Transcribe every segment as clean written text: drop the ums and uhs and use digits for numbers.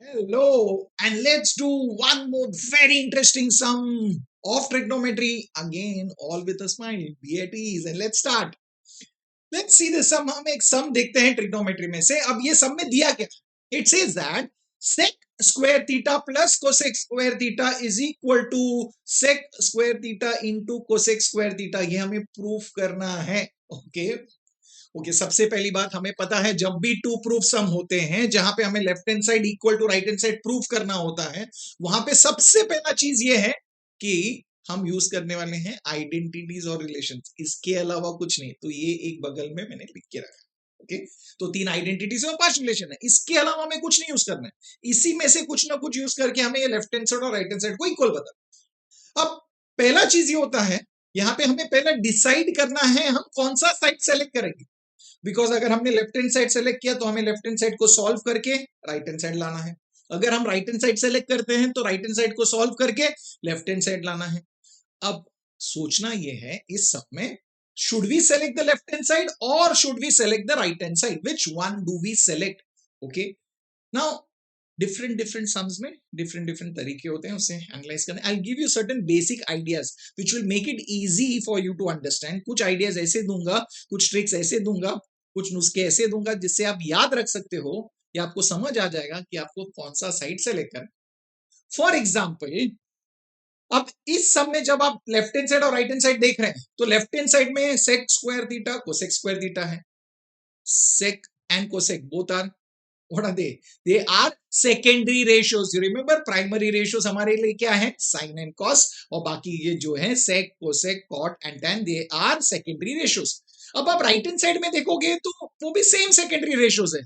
Hello, and let's do one more very interesting sum of trigonometry again, all with a smile. Be at ease, and let's start. Let's see the sum. हम एक sum देखते हैं trigonometry में से. अब ये sum में दिया क्या? It says that sec square theta plus cosec square theta is equal to sec square theta into cosec square theta. ये हमें proof करना है. Okay. ओके सबसे पहली बात हमें पता है जब भी टू प्रूफ सम होते हैं जहां पे हमें left hand side equal to right hand side proof करना होता है वहां पे सबसे पहला चीज ये है कि हम यूज करने वाले हैं आइडेंटिटीज और रिलेशंस, इसके अलावा कुछ नहीं. तो ये एक बगल में मैंने लिख के रखा. ओके तो तीन आइडेंटिटीज और पांच रिलेशन है, इसके अलावा हमें कुछ नहीं यूज करना है. इसी में से कुछ ना कुछ यूज करके हमें ये लेफ्ट हैंड साइड और राइट हैंड साइड को इक्वल बता. अब पहला चीज ये होता है यहाँ पे हमें पहला डिसाइड करना है हम कौन सा साइड सेलेक्ट करेंगे. बिकॉज अगर हमने लेफ्ट हैंड साइड सेलेक्ट किया तो हमें लेफ्ट हैंड साइड को सॉल्व करके राइट हैंड साइड लाना है. अगर हम राइट हैंड साइड सेलेक्ट करते हैं तो राइट हैंड साइड को सॉल्व करके लेफ्ट हैंड साइड लाना है. अब सोचना यह है इस सब में should we select the left hand side और should we select the right hand side, which one do we select. Okay now different different sums में डिफरेंट डिफरेंट तरीके होते हैं उसे एनालाइज करने. I give you certain basic ideas which will make it easy for you to understand. कुछ ideas ऐसे दूंगा, कुछ ट्रिक्स ऐसे दूंगा, कुछ नुस्खे ऐसे दूंगा जिससे आप याद रख सकते हो या आपको समझ आ जाएगा कि आपको कौन सा साइड से लेकर. फॉर एग्जाम्पल अब इस सब में जब आप लेफ्ट हैंड साइड और राइट हैंड साइड देख रहे हैं तो लेफ्ट हैंड साइड में sec square theta cosec square theta है. Sec and cosec both are what are they are secondary ratios. you remember primary ratios हमारे लिए क्या है sin and cos, और बाकी ये जो है sec cosec cot and tan they are secondary ratios. अब आप राइट हैंड साइड में देखोगे तो वो भी सेम सेकेंडरी रेशियोज है,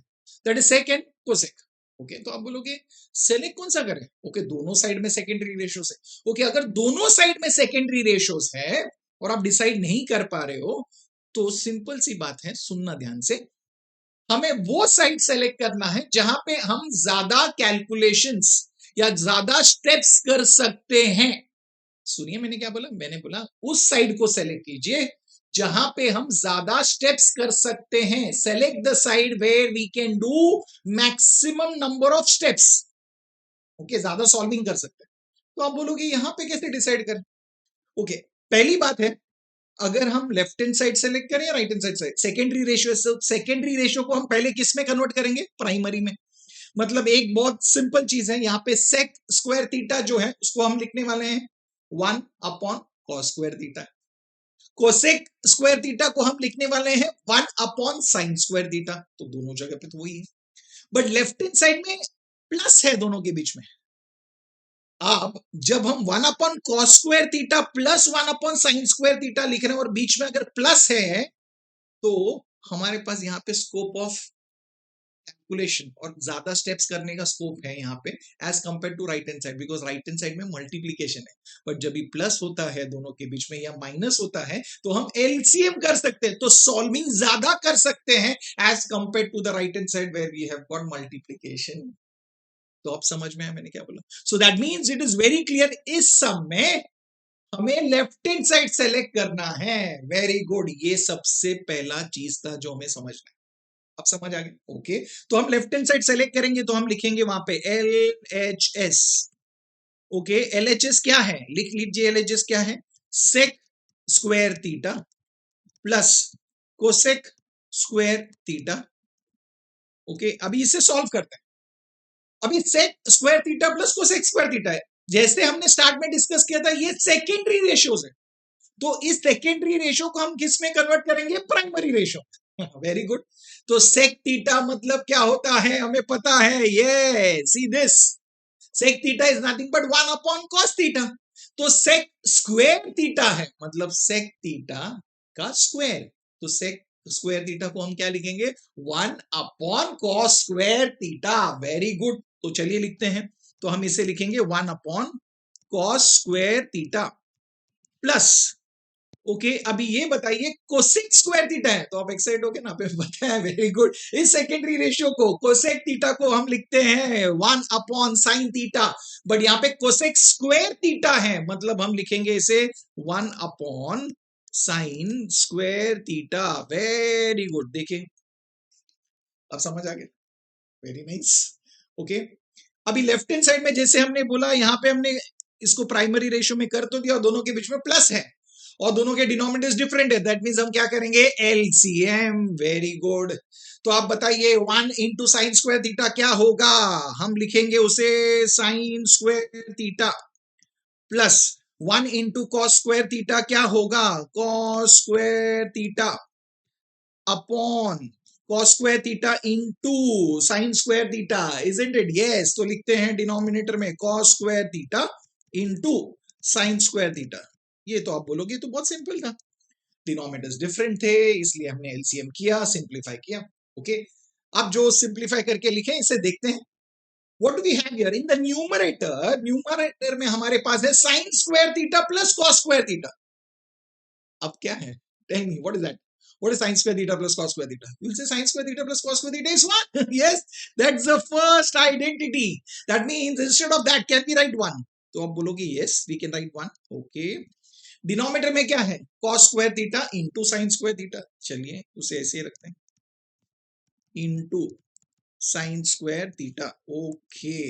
that is sec and cosec. Okay तो आप बोलोगे सेलेक्ट कौन सा करें. ओके दोनों साइड में सेकेंडरी रेशियोज है. ओके अगर दोनों साइड में सेकेंडरी रेशियोज है और आप डिसाइड नहीं कर पा रहे हो तो सिंपल सी बात है, सुनना ध्यान से, हमें वो साइड सेलेक्ट करना है जहां पे हम ज्यादा कैलकुलेशंस या ज्यादा स्टेप्स कर सकते हैं. सुनिए मैंने क्या बोला, मैंने बोला उस साइड को सेलेक्ट कीजिए जहां पे हम ज्यादा स्टेप्स कर सकते हैं. Select the side where we can do maximum number of steps. Okay ज्यादा सॉल्विंग कर सकते हैं. तो आप बोलोगे यहां पे कैसे डिसाइड करें. ओके पहली बात है अगर हम लेफ्ट हैंड साइड सेलेक्ट करें या right hand side, secondary ratio, secondary ratio को हम पहले किस में कन्वर्ट करेंगे, प्राइमरी में. मतलब एक बहुत सिंपल चीज है, यहाँ पे सेक स्क्वायर थीटा जो है उसको हम लिखने वाले हैं 1 upon cos square theta. Cosec square theta को हम लिखने वाले हैं 1 अपॉन साइन स्क्वायर थीटा. तो दोनों जगह पे तो वही है, बट लेफ्ट हैंड साइड में प्लस है दोनों के बीच में. अब जब हम 1 upon cos square theta plus 1 upon sine square theta लिख रहे हैं और बीच में अगर प्लस है तो हमारे पास यहाँ पे स्कोप ऑफ कैलकुलेशन और ज्यादा स्टेप्स करने का स्कोप है यहाँ पे as compare to right hand side, because right hand side में मल्टीप्लीकेशन है. बट जब भी प्लस होता है दोनों के बीच में या माइनस होता है तो हम एलसीएम कर सकते हैं, तो सॉल्विंग ज्यादा कर सकते हैं as compare to the right hand side where we have got multiplication. तो अब समझ में आया मैंने क्या बोला. So that means it is very clear, इस सम में हमें लेफ्ट हैंड साइड सेलेक्ट करना है. वेरी गुड, ये सबसे पहला चीज था जो हमें समझना है. अब समझ आ गया. ओके तो हम लेफ्ट हैंड साइड सेलेक्ट करेंगे तो हम लिखेंगे वहां पे L H S. Okay L H S क्या है, लिख लीजिए. एल एच एस क्या है, sec square theta plus cosec square theta. Okay अभी इसे सॉल्व करते हैं. अभी sec square theta plus cosec square theta है, जैसे हमने स्टार्ट में डिस्कस किया था ये सेकेंडरी रेशियोज है. तो इस सेकेंडरी रेशियो को हम किस में कन्वर्ट करेंगे, प्राइमरी रेशियो. Very good. तो सेक थीटा मतलब क्या होता है हमें पता है, ये see this sec theta is nothing but 1 upon cos theta. तो सेक स्क्वायर थीटा है मतलब सेक थीटा का स्क्वायर. तो सेक स्क्वायर थीटा को हम क्या लिखेंगे, 1 upon cos square theta. Very good. तो चलिए लिखते हैं. तो हम इसे लिखेंगे 1 upon cos square theta plus. Okay अभी ये बताइए कोसेक स्क्वायर थीटा है तो आप एक्साइट हो गए ना, पे बताया. Very good. इस सेकेंडरी रेशियो को कोसेक थीटा को हम लिखते हैं 1 अपॉन साइन थीटा, बट यहाँ पे कोसेक स्क्वायर थीटा है मतलब हम लिखेंगे इसे 1 upon sine square theta. Very good. देखिए अब समझ आ गया. Very nice. ओके अभी लेफ्ट हैंड साइड में जैसे हमने बोला, यहाँ पे हमने इसको प्राइमरी रेशियो में कर तो दिया और दोनों के बीच में प्लस है और दोनों के डिनोमिनेटर्स डिफरेंट है, दैट मींस हम क्या करेंगे, एलसीएम। Very good. तो आप बताइए 1 इंटू साइन स्क्वायर थीटा क्या होगा? हम लिखेंगे उसे sign square theta plus 1 into cos square theta क्या होगा, cos square theta upon cos square theta into sin square theta, isn't it? Yes, तो लिखते हैं डिनोमिनेटर में cos square theta into sin square theta। ये तो आप बोलोगे तो बहुत सिंपल था, डिनोमिनेटर्स डिफरेंट थे इसलिए हमने एलसीएम किया, सिंप्लीफाई किया। ओके, अब जो सिंप्लीफाई करके लिखे इसे देखते हैं। What do we have here in the numerator? Numerator में हमारे पास है sin square theta plus cos square theta। अब क्या है, tell me what is that? What is sin square theta plus cos square theta? You'll say sin square theta plus cos square theta is 1. Yes, that's the first identity. That means instead of that, can we write 1? तो आप बोलोगे yes, we can write 1. Okay. Denominator में क्या है, cos square theta into sin square theta। चलिए उसे ऐसे ही रखते हैं, into sin square theta। Okay.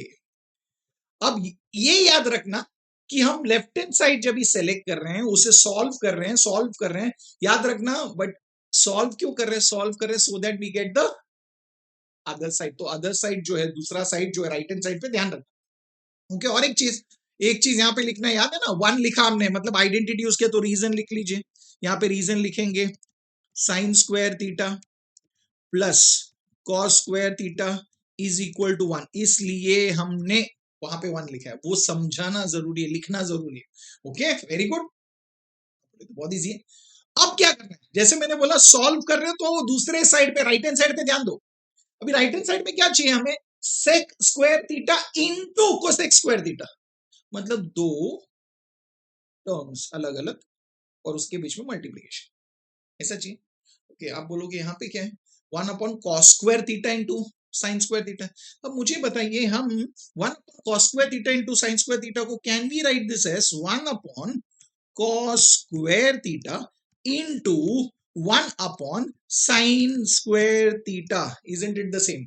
अब ये याद रखना कि हम लेफ्ट हैंड साइड जब ही सेलेक्ट कर रहे हैं, उसे सॉल्व कर रहे हैं, याद रखना। बट सॉल्व क्यों कर रहे हैं, सॉल्व कर रहे हैं so that we get the other side. तो अदर साइड जो है, दूसरा साइड जो है राइट हैंड साइड पे ध्यान रखना। ओके, और एक चीज यहाँ पे लिखना याद है ना, 1 लिखा हमने, मतलब आइडेंटिटी उसके, तो रीजन लिख लीजिए। यहाँ पे रीजन लिखेंगे sine square theta plus cos square theta is equal to 1, इसलिए हमने वहां पे 1 लिखा है। वो समझाना जरूरी है, लिखना जरूरी है। ओके, वेरी गुड, बहुत इजी है। अब क्या करना है, जैसे मैंने बोला सॉल्व कर रहे हो तो दूसरे साइड पे, राइट हैंड साइड पे ध्यान दो। अभी राइट हैंड साइड में क्या चाहिए हमें, sec square theta into cosec square theta, मतलब दो टर्म्स अलग अलग और उसके बीच में मल्टीप्लिकेशन, ऐसा चाहिए। ओके, आप बोलोगे यहाँ पे क्या है, 1 upon cos square theta into sine square theta. अब मुझे बताइए, हम 1 upon cos square theta into sine square theta को can we write this as 1 upon cos square theta into 1 upon sin square theta, isn't it the same?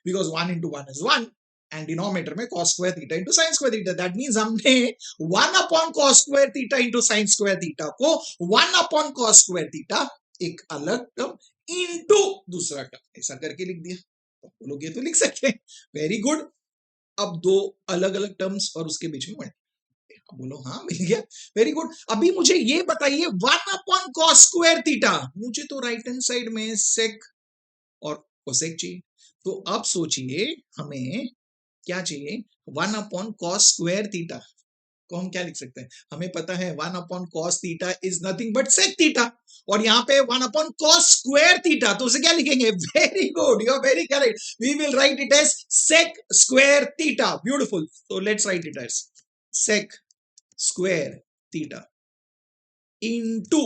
Because 1 into 1 is 1 and denominator में cos square theta into sin square theta, that means हमने 1 upon cos square theta into sin square theta को 1 upon cos square theta एक अलग term into दूसरा term ऐसा करके लिख दिया। तो लोग ये तो लिख सकते हैं, वेरी गुड। अब दो अलग अलग टर्म्स और उसके बीच में बोलो हाँ मिल गया, वेरी गुड। अभी मुझे ये बताइए 1 अपॉन कॉस स्क्वायर थीटा, मुझे तो राइट हैंड साइड में सेक और कोसेक चाहिए। तो अब सोचिए हमें क्या चाहिए, 1 अपॉन कॉस स्क्वायर थीटा को हम क्या लिख सकते हैं, हमें पता है 1 upon cos theta is nothing but sec theta, और यहाँ पे 1 अपॉन कॉस स्क्वायर थीटा, तो उसे क्या लिखेंगे, very good, you are very correct, we will write it as sec square theta. Beautiful, तो let's write it as sec square theta into,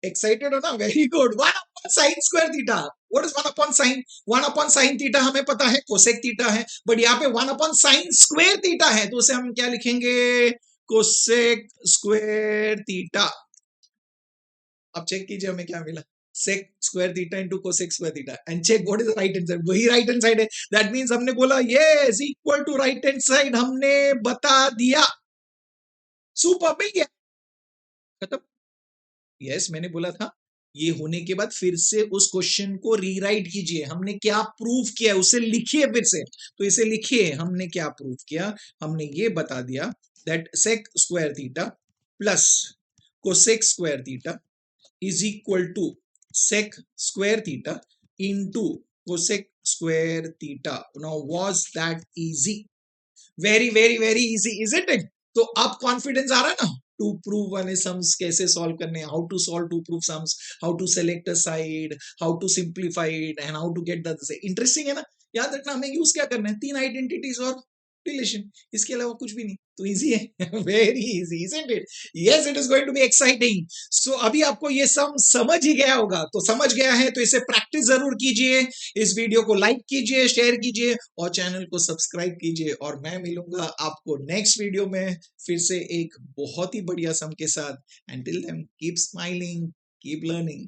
excited हो ना, very good, 1 upon sine square theta. What is 1 upon sine, 1 upon sine theta हमें पता है cosec theta है, but यहाँ पे 1 upon sine square theta है, तो उसे हम क्या लिखेंगे, कोसेक स्क्वायर थीटा। अब चेक कीजिए हमें क्या मिला, sec square theta into cosec square theta and check what is the right hand side, वही right hand side है, that means हमने बोला yes equal to right hand side, हमने बता दिया, सुपर, मिल गया, खत्म। यस, मैंने बोला था ये होने के बाद फिर से उस क्वेश्चन को रीराइट कीजिए, हमने क्या प्रूव किया उसे लिखिए फिर से। तो इसे लिखिए, हमने क्या प्रूव किया, हमने ये बता दिया that sec square theta plus cosec square theta is equal to sec square theta into cosec square theta. Now was that easy? Very very very easy, isn't it? तो अब कॉन्फिडेंस आ रहा है ना, टू प्रूव वाले sums कैसे solve करने, how to solve to prove sums, how to select a side, how to simplify it and how to get the, interesting है ना। याद रखना हमें यूज क्या करना है, 3 आइडेंटिटीज और रिलेशन, इसके अलावा कुछ भी नहीं, तो इजी है, very easy, isn't it? Yes, it is going to be exciting. So अभी आपको ये सब समझ ही गया होगा, तो समझ गया है तो इसे प्रैक्टिस जरूर कीजिए, इस वीडियो को लाइक कीजिए, शेयर कीजिए और चैनल को सब्सक्राइब कीजिए, और मैं मिलूंगा आपको नेक्स्ट वीडियो में फिर से एक बहुत ही बढ़िया सम के साथ। Until then, keep smiling, keep learning.